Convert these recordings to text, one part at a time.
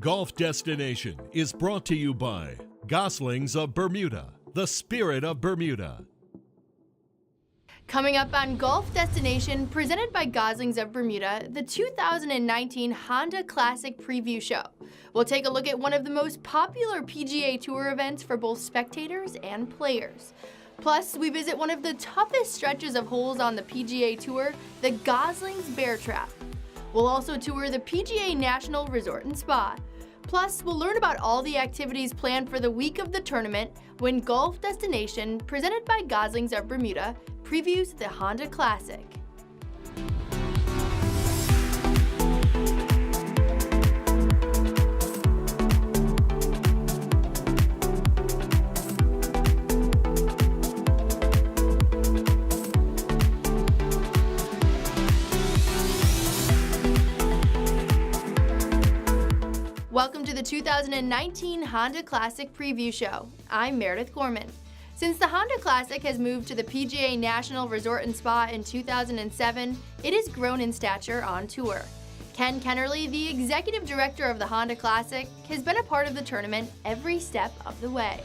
Golf Destination is brought to you by Goslings of Bermuda, the spirit of Bermuda. Coming up on Golf Destination, presented by Goslings of Bermuda, the 2019 Honda Classic Preview Show. We'll take a look at one of the most popular PGA Tour events for both spectators and players. Plus, we visit one of the toughest stretches of holes on the PGA Tour, the Goslings Bear Trap. We'll also tour the PGA National Resort and Spa. Plus, we'll learn about all the activities planned for the week of the tournament when Golf Destination, presented by Goslings of Bermuda, previews the Honda Classic. Welcome to the 2019 Honda Classic Preview Show. I'm Meredith Gorman. Since the Honda Classic has moved to the PGA National Resort and Spa in 2007, it has grown in stature on tour. Ken Kennerly, the executive director of the Honda Classic, has been a part of the tournament every step of the way.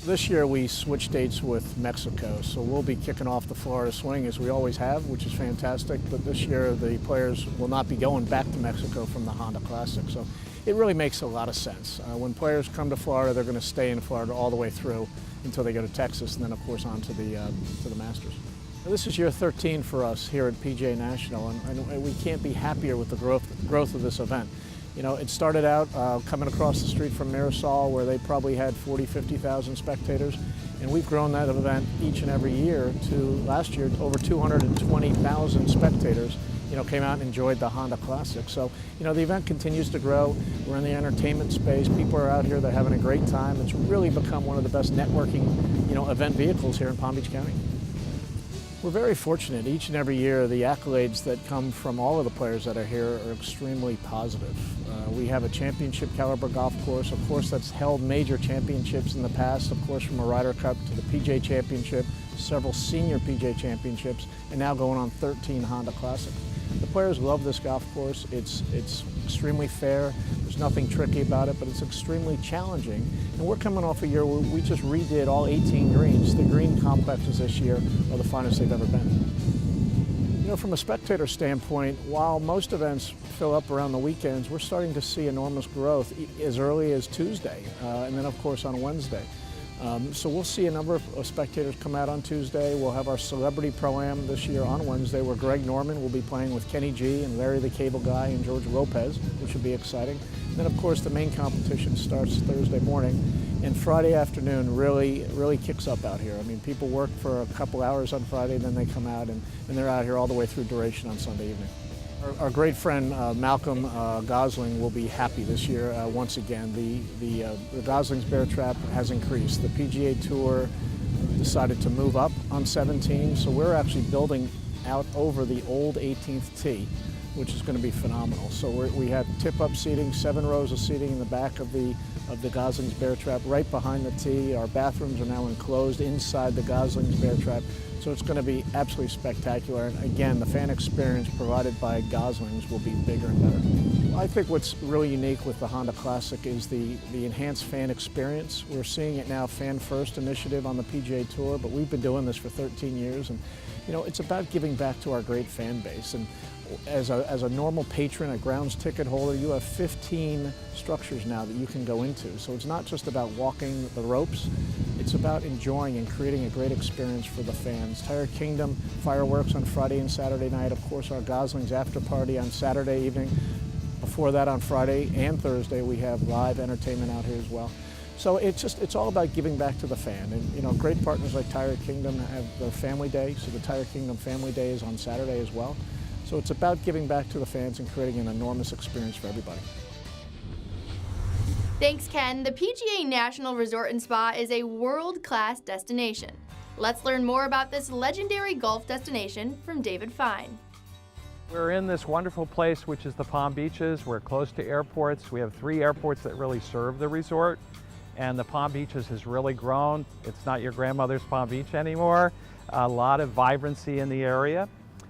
This year we switched dates with Mexico, so we'll be kicking off the Florida swing as we always have, which is fantastic, but this year the players will not be going back to Mexico from the Honda Classic, so it really makes a lot of sense. When players come to Florida, they're going to stay in Florida all the way through until they go to Texas and then of course on to the Masters. This is year 13 for us here at PGA National, and we can't be happier with the growth of this event. You know, it started out coming across the street from Mirasol, where they probably had 40, 50,000 spectators, and we've grown that event each and every year to last year over 220,000 spectators, came out and enjoyed the Honda Classic. So, the event continues to grow. We're in the entertainment space. People are out here, they're having a great time. It's really become one of the best networking, event vehicles here in Palm Beach County. We're very fortunate. Each and every year, the accolades that come from all of the players that are here are extremely positive. We have a championship caliber golf course, of course, that's held major championships in the past, of course, from a Ryder Cup to the PGA Championship, several senior PGA Championships, and now going on 13 Honda Classics. The players love this golf course. It's extremely fair. There's nothing tricky about it, but it's extremely challenging. And we're coming off a year where we just redid all 18 greens. The green complexes this year are the finest they've ever been. From a spectator standpoint, while most events fill up around the weekends, we're starting to see enormous growth as early as Tuesday, and then of course on Wednesday. So we'll see a number of spectators come out on Tuesday. We'll have our Celebrity Pro-Am this year on Wednesday, where Greg Norman will be playing with Kenny G and Larry the Cable Guy and George Lopez, which will be exciting. And then of course the main competition starts Thursday morning, and Friday afternoon really kicks up out here. I mean, people work for a couple hours on Friday, and then they come out and they're out here all the way through duration on Sunday evening. Our great friend Malcolm Gosling will be happy this year once again. The Goslings Bear Trap has increased. The PGA Tour decided to move up on 17, so we're actually building out over the old 18th tee, which is going to be phenomenal. So we have tip-up seating, 7 rows of seating in the back of the Goslings Bear Trap, right behind the tee. Our bathrooms are now enclosed inside the Goslings Bear Trap. So it's going to be absolutely spectacular. And again, the fan experience provided by Goslings will be bigger and better. Well, I think what's really unique with the Honda Classic is the enhanced fan experience. We're seeing it now, Fan First initiative on the PGA Tour, but we've been doing this for 13 years. And it's about giving back to our great fan base. And as a normal patron, a grounds ticket holder, you have 15 structures now that you can go into. So it's not just about walking the ropes, it's about enjoying and creating a great experience for the fans. Tire Kingdom fireworks on Friday and Saturday night, of course our Goslings after party on Saturday evening. Before that on Friday and Thursday we have live entertainment out here as well. So it's all about giving back to the fan. And great partners like Tire Kingdom have their Family Day, so the Tire Kingdom Family Day is on Saturday as well. So it's about giving back to the fans and creating an enormous experience for everybody. Thanks, Ken. The PGA National Resort and Spa is a world-class destination. Let's learn more about this legendary golf destination from David Fine. We're in this wonderful place, which is the Palm Beaches. We're close to airports. We have 3 airports that really serve the resort, and the Palm Beaches has really grown. It's not your grandmother's Palm Beach anymore. A lot of vibrancy in the area.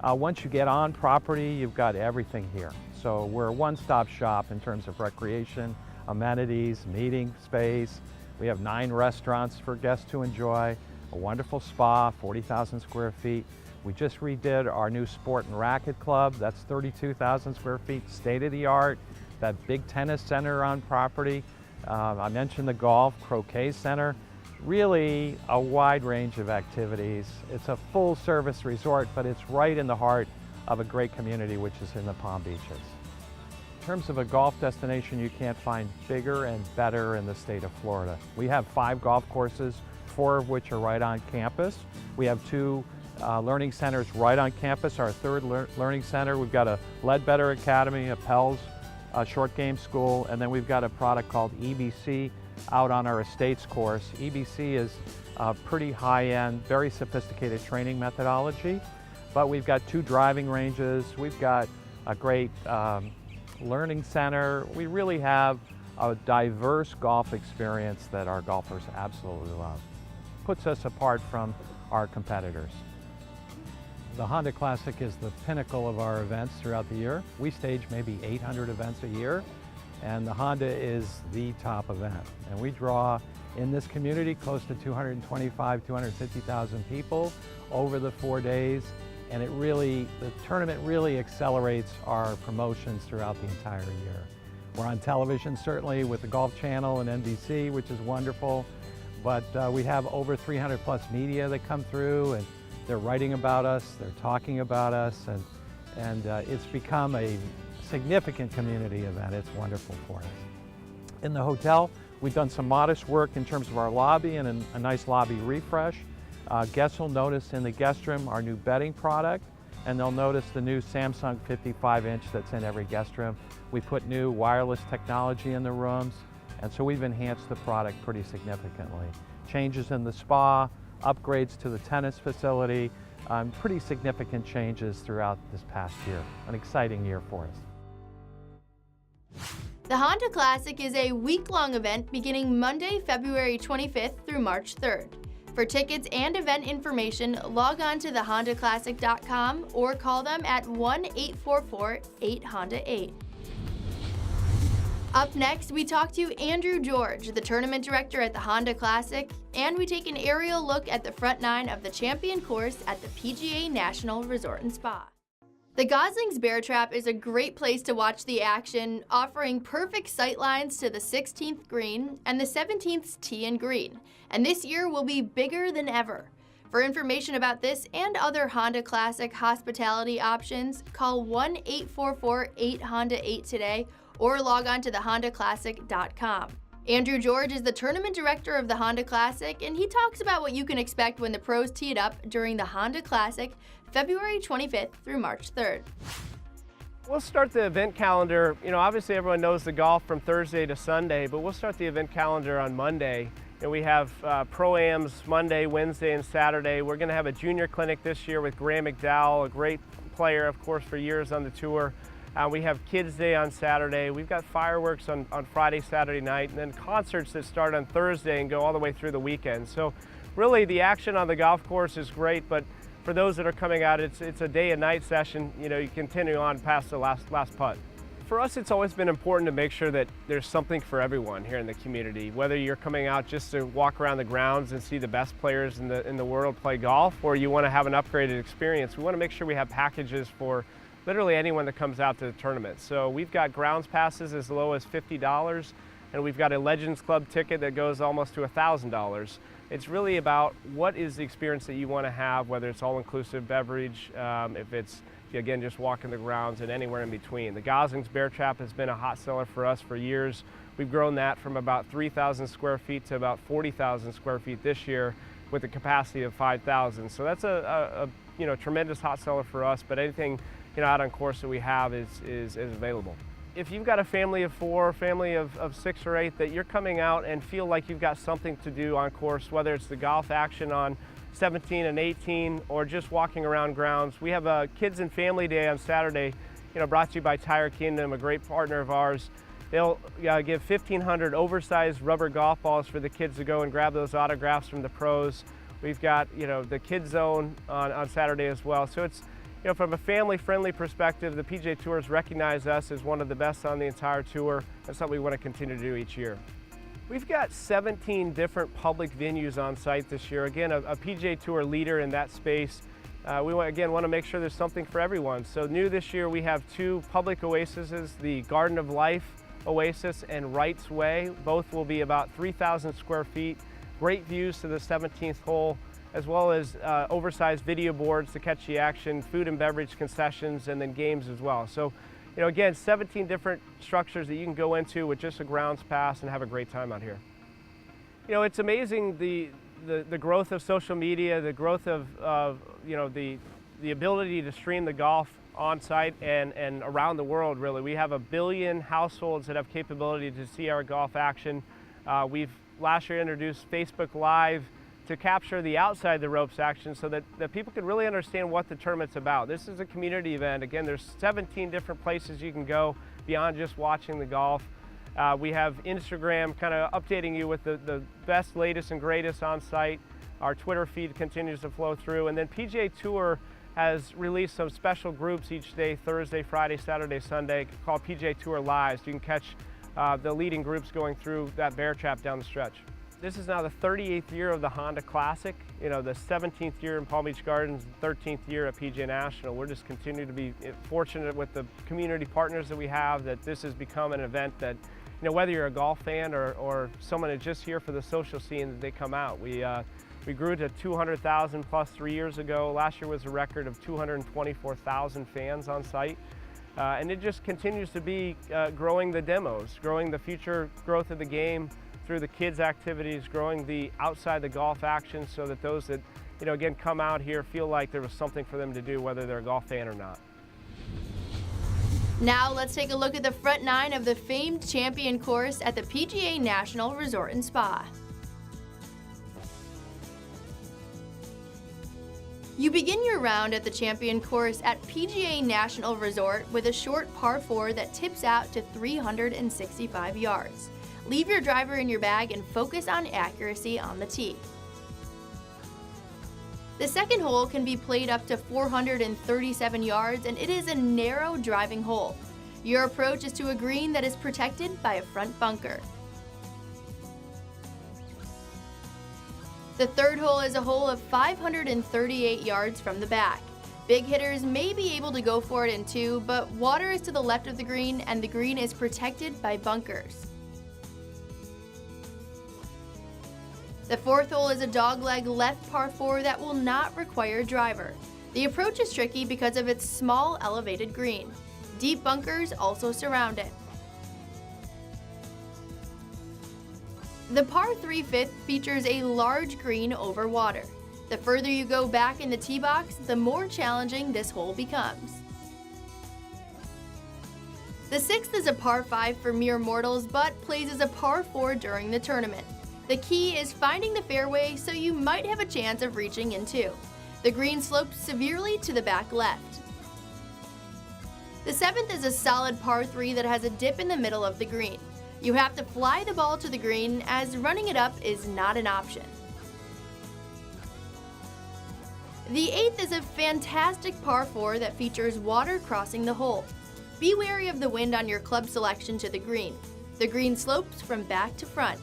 Once you get on property, you've got everything here. So we're a one-stop shop in terms of recreation, amenities, meeting space. We have 9 restaurants for guests to enjoy, a wonderful spa, 40,000 square feet. We just redid our new sport and racket club. That's 32,000 square feet, state-of-the-art. That big tennis center on property. I mentioned the golf, croquet center. Really a wide range of activities. It's a full service resort, but it's right in the heart of a great community, which is in the Palm Beaches. In terms of a golf destination, you can't find bigger and better in the state of Florida. We have 5 golf courses, 4 of which are right on campus. We have 2 learning centers right on campus. Our 3rd learning center, we've got a Ledbetter Academy, a Pels short game school, and then we've got a product called EBC out on our estates course. EBC is pretty high-end, very sophisticated training methodology, but we've got 2 driving ranges. We've got a great learning center. We really have a diverse golf experience that our golfers absolutely love. Puts us apart from our competitors. The Honda Classic is the pinnacle of our events throughout the year. We stage maybe 800 events a year, and the Honda is the top event. And we draw in this community close to 225,000–250,000 people over the 4 days, and the tournament really accelerates our promotions throughout the entire year. We're on television certainly with the Golf Channel and NBC, which is wonderful, but we have over 300+ media that come through, and they're writing about us, they're talking about us, and it's become a significant community event. It's wonderful for us. In the hotel, we've done some modest work in terms of our lobby and a nice lobby refresh. Guests will notice in the guest room our new bedding product, and they'll notice the new Samsung 55-inch that's in every guest room. We put new wireless technology in the rooms, and so we've enhanced the product pretty significantly. Changes in the spa, upgrades to the tennis facility, pretty significant changes throughout this past year. An exciting year for us. The Honda Classic is a week-long event beginning Monday, February 25th through March 3rd. For tickets and event information, log on to thehondaclassic.com or call them at 1-844-8HONDA-8. Up next, we talk to Andrew George, the tournament director at the Honda Classic, and we take an aerial look at the front 9 of the champion course at the PGA National Resort and Spa. The Goslings Bear Trap is a great place to watch the action, offering perfect sight lines to the 16th green and the 17th tee and green, and this year will be bigger than ever. For information about this and other Honda Classic hospitality options, call 1-844-8HONDA-8 today or log on to thehondaclassic.com. Andrew George is the tournament director of the Honda Classic, and he talks about what you can expect when the pros tee it up during the Honda Classic, February 25th through March 3rd. We'll start the event calendar. Obviously everyone knows the golf from Thursday to Sunday, but we'll start the event calendar on Monday. And we have Pro-Ams Monday, Wednesday, and Saturday. We're gonna have a junior clinic this year with Graham McDowell, a great player, of course, for years on the tour. We have Kids Day on Saturday. We've got fireworks on Friday, Saturday night, and then concerts that start on Thursday and go all the way through the weekend. So really the action on the golf course is great, but for those that are coming out, it's a day and night session. You continue on past the last putt. For us, it's always been important to make sure that there's something for everyone here in the community. Whether you're coming out just to walk around the grounds and see the best players in the world play golf, or you want to have an upgraded experience, we want to make sure we have packages for literally anyone that comes out to the tournament. So we've got grounds passes as low as $50, and we've got a Legends Club ticket that goes almost to $1,000. It's really about what is the experience that you want to have, whether it's all-inclusive beverage, if it's, again, just walking the grounds and anywhere in between. The Goslings Bear Trap has been a hot seller for us for years. We've grown that from about 3,000 square feet to about 40,000 square feet this year with a capacity of 5,000. So that's a tremendous hot seller for us, but anything out on course that we have is available. If you've got a family of 4, family of 6 or 8 that you're coming out and feel like you've got something to do on course, whether it's the golf action on 17 and 18 or just walking around grounds, we have a Kids and Family Day on Saturday, brought to you by Tire Kingdom, a great partner of ours. They'll give 1,500 oversized rubber golf balls for the kids to go and grab those autographs from the pros. We've got the Kids Zone on Saturday as well. So from a family-friendly perspective, the PGA Tour has recognized us as one of the best on the entire tour. That's something we want to continue to do each year. We've got 17 different public venues on site this year. Again, a PGA Tour leader in that space. We want to make sure there's something for everyone. So new this year, we have 2 public oases, the Garden of Life Oasis and Wright's Way. Both will be about 3,000 square feet. Great views to the 17th hole, as well as oversized video boards to catch the action, food and beverage concessions, and then games as well. So, again, 17 different structures that you can go into with just a grounds pass and have a great time out here. It's amazing the growth of social media, the growth of the ability to stream the golf on site and around the world, really. We have 1 billion households that have capability to see our golf action. We've last year introduced Facebook Live to capture the outside the ropes action so that people can really understand what the tournament's about. This is a community event. Again, there's 17 different places you can go beyond just watching the golf. We have Instagram kind of updating you with the best, latest, and greatest on site. Our Twitter feed continues to flow through. And then PGA Tour has released some special groups each day, Thursday, Friday, Saturday, Sunday, called PGA Tour Lives. You can catch the leading groups going through that bear trap down the stretch. This is now the 38th year of the Honda Classic, the 17th year in Palm Beach Gardens, 13th year at PGA National. We're just continue to be fortunate with the community partners that we have, that this has become an event that, whether you're a golf fan or someone that's just here for the social scene, that they come out. We grew to 200,000 plus 3 years ago. Last year was a record of 224,000 fans on site. And it just continues to be growing the demos, growing the future growth of the game through the kids' activities, growing the outside the golf action so that those that, again, come out here feel like there was something for them to do, whether they're a golf fan or not. Now let's take a look at the front 9 of the famed Champion course at the PGA National Resort and Spa. You begin your round at the Champion course at PGA National Resort with a short par 4 that tips out to 365 yards. Leave your driver in your bag and focus on accuracy on the tee. The second hole can be played up to 437 yards, and it is a narrow driving hole. Your approach is to a green that is protected by a front bunker. The third hole is a hole of 538 yards from the back. Big hitters may be able to go for it in 2, but water is to the left of the green and the green is protected by bunkers. The fourth hole is a dogleg left par 4 that will not require driver. The approach is tricky because of its small elevated green. Deep bunkers also surround it. The par 3 fifth features a large green over water. The further you go back in the tee box, the more challenging this hole becomes. The sixth is a par 5 for mere mortals, but plays as a par 4 during the tournament. The key is finding the fairway, so you might have a chance of reaching in 2. The green slopes severely to the back left. The seventh is a solid par 3 that has a dip in the middle of the green. You have to fly the ball to the green, as running it up is not an option. The eighth is a fantastic par 4 that features water crossing the hole. Be wary of the wind on your club selection to the green. The green slopes from back to front.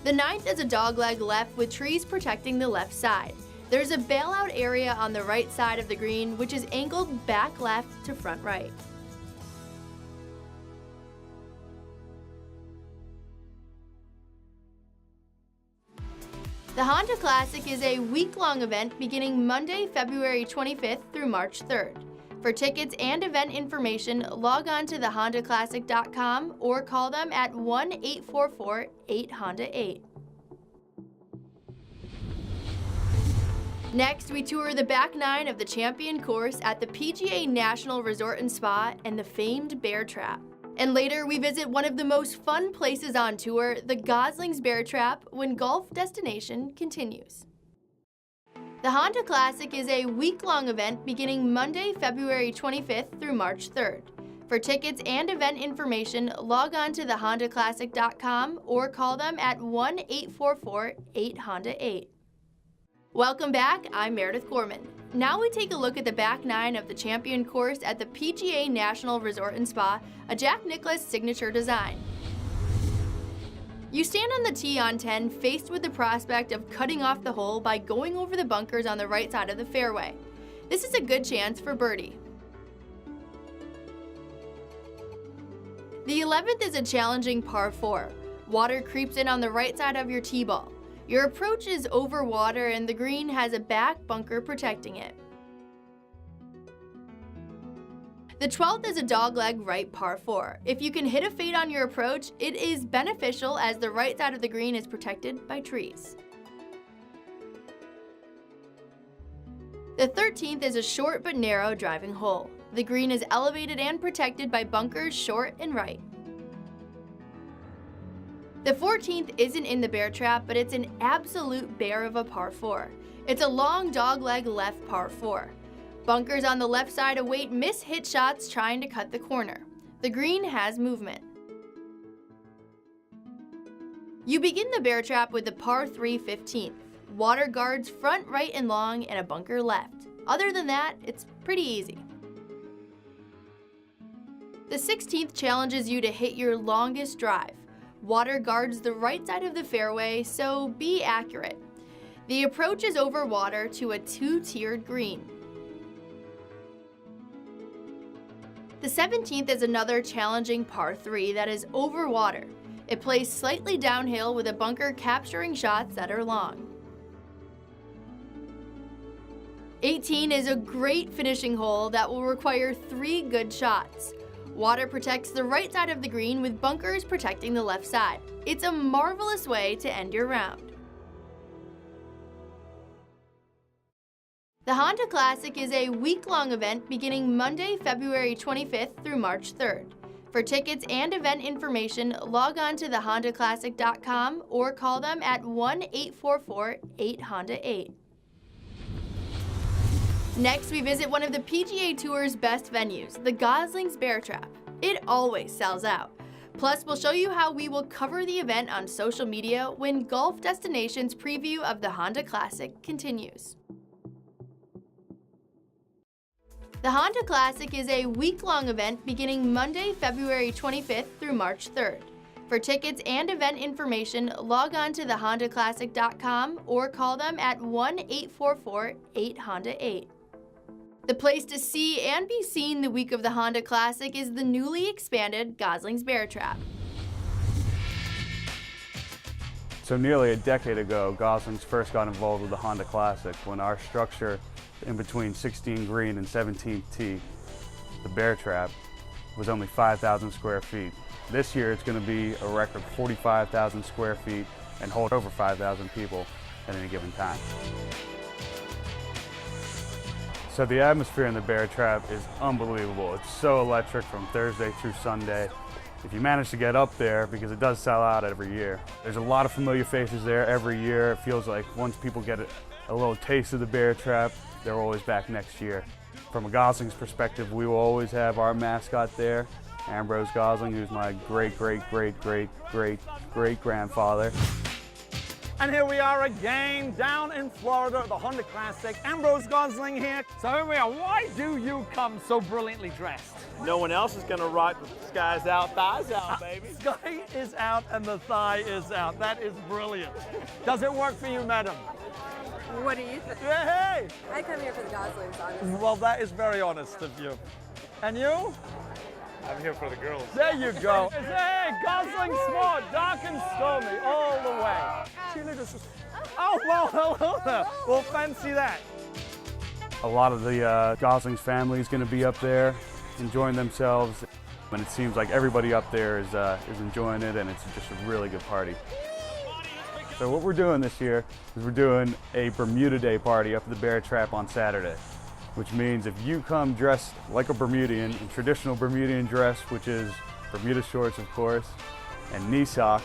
The ninth is a dogleg left with trees protecting the left side. There's a bailout area on the right side of the green, which is angled back left to front right. The Honda Classic is a week-long event beginning Monday, February 25th through March 3rd. For tickets and event information, log on to thehondaclassic.com or call them at 1-844-8HONDA-8. Next, we tour the back 9 of the Champion course at the PGA National Resort and Spa and the famed Bear Trap. And later, we visit one of the most fun places on tour, the Goslings Bear Trap, when golf destination continues. The Honda Classic is a week-long event beginning Monday, February 25th through March 3rd. For tickets and event information, log on to thehondaclassic.com or call them at 1-844-8HONDA-8. Welcome back, I'm Meredith Gorman. Now we take a look at the back nine of the champion course at the PGA National Resort and Spa, a Jack Nicklaus signature design. You stand on the tee on 10, faced with the prospect of cutting off the hole by going over the bunkers on the right side of the fairway. This is a good chance for birdie. The 11th is a challenging par 4. Water creeps in on the right side of your tee ball. Your approach is over water and the green has a back bunker protecting it. The 12th is a dogleg right par 4. If you can hit a fade on your approach, it is beneficial as the right side of the green is protected by trees. The 13th is a short but narrow driving hole. The green is elevated and protected by bunkers short and right. The 14th isn't in the bear trap, but it's an absolute bear of a par 4. It's a long dogleg left par 4. Bunkers on the left side await miss-hit shots trying to cut the corner. The green has movement. You begin the bear trap with the par 3 15th. Water guards front, right, and long, and a bunker left. Other than that, it's pretty easy. The 16th challenges you to hit your longest drive. Water guards the right side of the fairway, so be accurate. The approach is over water to a 2-tiered green. The 17th is another challenging par 3 that is over water. It plays slightly downhill with a bunker capturing shots that are long. 18 is a great finishing hole that will require 3 good shots. Water protects the right side of the green with bunkers protecting the left side. It's a marvelous way to end your round. The Honda Classic is a week-long event beginning Monday, February 25th through March 3rd. For tickets and event information, log on to thehondaclassic.com or call them at 1-844-8HONDA-8. Next, we visit one of the PGA Tour's best venues, the Goslings Bear. It always sells out. Plus, we'll show you how we will cover the event on social media when Golf Destination's preview of the Honda Classic continues. The Honda Classic is a week-long event beginning Monday, February 25th through March 3rd. For tickets and event information, log on to thehondaclassic.com or call them at 1-844-8HONDA-8. The place to see and be seen the week of the Honda Classic is the newly expanded Goslings Bear. So nearly a decade ago, Goslings first got involved with the Honda Classic when our structure in between 16 green and 17th tee, the Bear Trap, was only 5,000 square feet. This year it's going to be a record 45,000 square feet and hold over 5,000 people at any given time. So the atmosphere in the Bear Trap is unbelievable. It's so electric from Thursday through Sunday. If you manage to get up there, because it does sell out every year. There's a lot of familiar faces there every year. It feels like once people get a little taste of the Bear Trap, they're always back next year. From a Goslings perspective, we will always have our mascot there, Ambrose Gosling, who's my great-great-great-great-great-great-grandfather. And here we are again, down in Florida at the Honda Classic. Ambrose Gosling here. So here we are. Why do you come so brilliantly dressed? No one else is going to rock the skies out, thighs out, baby. Sky is out and the thigh is out. That is brilliant. Does it work for you, madam? What do you think? Hey! I come here for the Goslings, honestly. Well, that is very honest of you. And you? I'm here for the girls. There you go. Hey, Gosling Sport, dark and stormy, all the way. Cheerleaders. Oh, well, hello there. We'll fancy that. A lot of the Goslings family is going to be up there enjoying themselves, and it seems like everybody up there is enjoying it, and it's just a really good party. So what we're doing this year is we're doing a Bermuda Day party up at the Bear Trap on Saturday, which means if you come dressed like a Bermudian, in traditional Bermudian dress, which is Bermuda shorts, of course, and knee socks,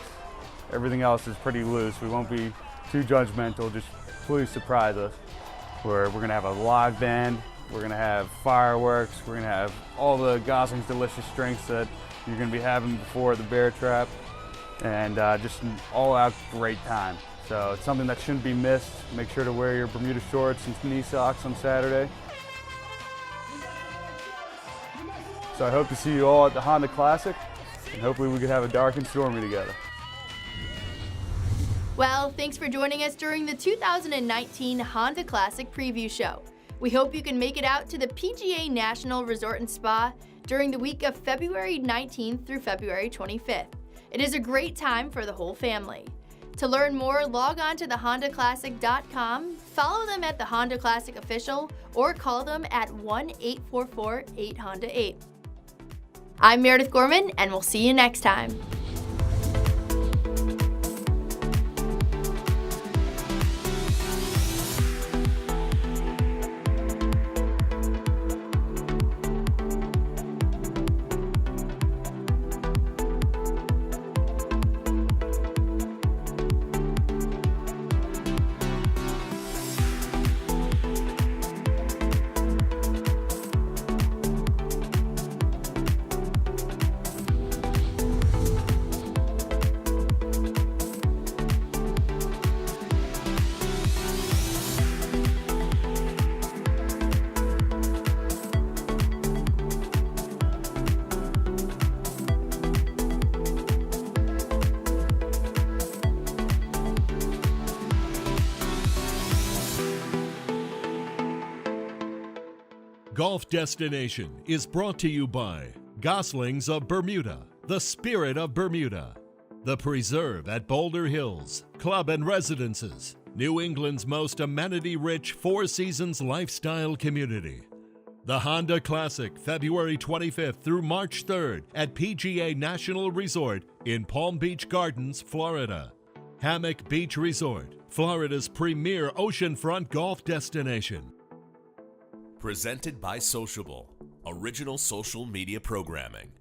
everything else is pretty loose. We won't be too judgmental, just please surprise us. We're gonna have a live band, we're gonna have fireworks, we're gonna have all the Goslings delicious drinks that you're gonna be having before the Bear Trap, and just an all-out great time. So it's something that shouldn't be missed. Make sure to wear your Bermuda shorts and knee socks on Saturday. So I hope to see you all at the Honda Classic, and hopefully we could have a dark and stormy together. Well, thanks for joining us during the 2019 Honda Classic Preview Show. We hope you can make it out to the PGA National Resort and Spa during the week of February 19th through February 25th. It is a great time for the whole family. To learn more, log on to thehondaclassic.com, follow them at the Honda Classic Official, or call them at 1-844-8HONDA-8. I'm Meredith Gorman, and we'll see you next time. Golf Destination is brought to you by Goslings of Bermuda, the spirit of Bermuda. The Preserve at Boulder Hills, Club and Residences, New England's most amenity-rich Four Seasons lifestyle community. The Honda Classic, February 25th through March 3rd at PGA National Resort in Palm Beach Gardens, Florida. Hammock Beach Resort, Florida's premier oceanfront golf destination. Presented by Sociable, original social media programming.